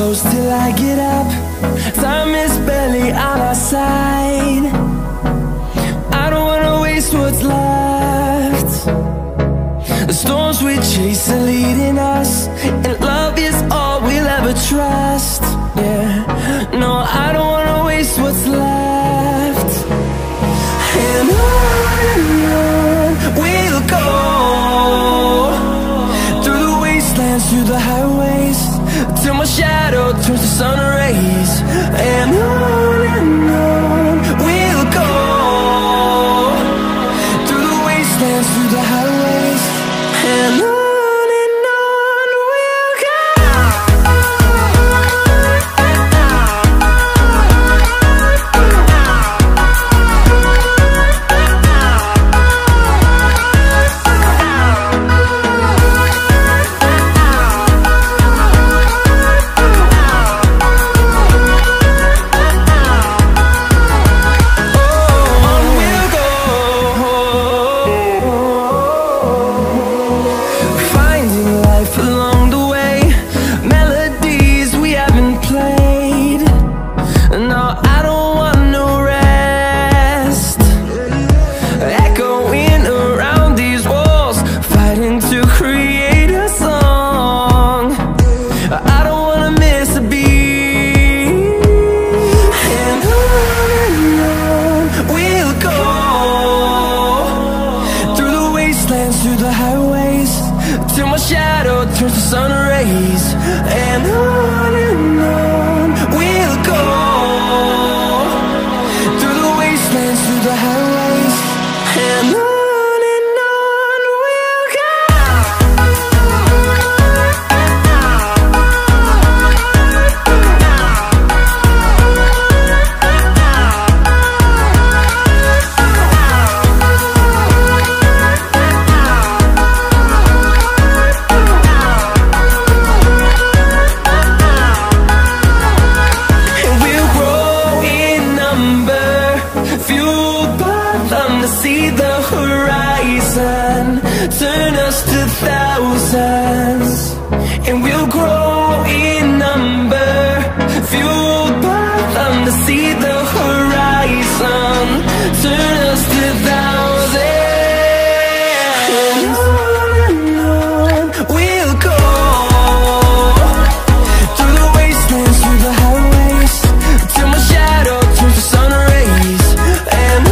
close till I get up. Time is barely on our side. I don't wanna waste what's left. The storms we chase are leading us, and love is all we'll ever trust. Yeah, no, I don't wanna waste what's left. And on we'll go, through the wastelands, through the highways, till my shadow turns to sun rays. And on we'll go, through the wastelands, through the highways, and on. Through the highways, till my shadow turns to sun rays. And on we'll go, through the wastelands, through the highways, and on. See the horizon turn us to thousands, and we'll grow in number, fueled by them to see the horizon turn us to thousands. And on we'll go, through the wastelands, through the highways, till my shadow turns to sun rays. And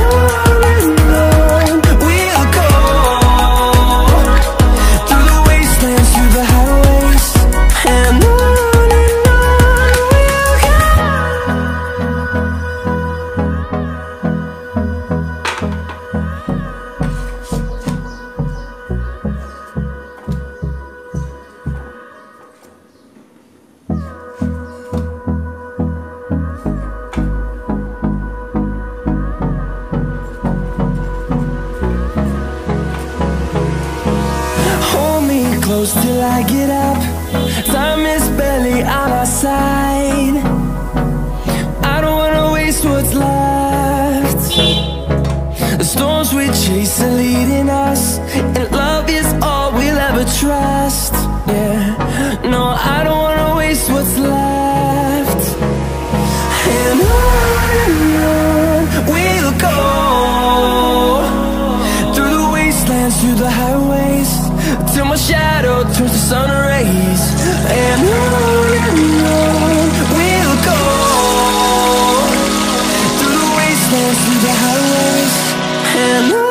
close till I get up. Time is barely on our side. I don't wanna waste what's left. The storms we chase are leading us, and love is all we'll ever trust. Yeah, no, I don't wanna waste what's left. And on we'll go, through the wastelands, through the highways, till my shadow turns to sun rays. And on we'll go, through the wastelands, through the highways, and on.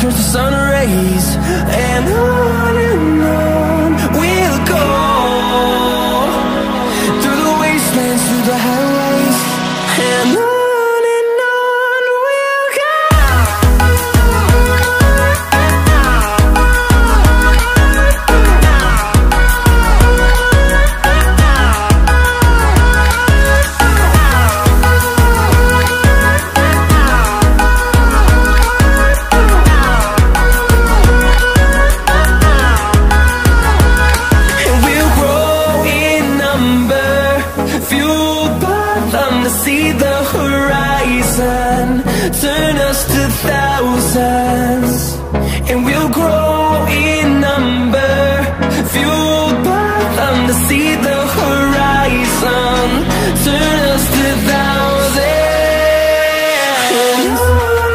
turns to sun rays, and on we'll go, through the wastelands, through the highways, and on. See the horizon, turn us to thousands, and we'll grow in number, fueled by them to see the horizon, turn us to thousands, and on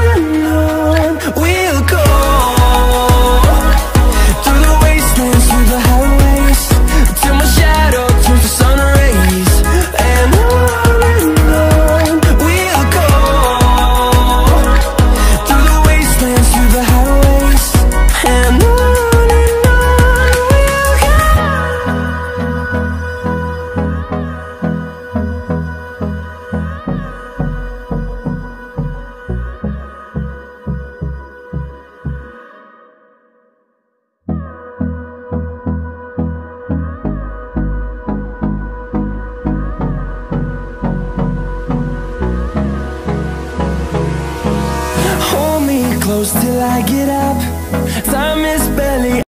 we'll go, through the wastelands, through the highways, till my shadow turns to sun rays, and on. Close till I get up. Time is barely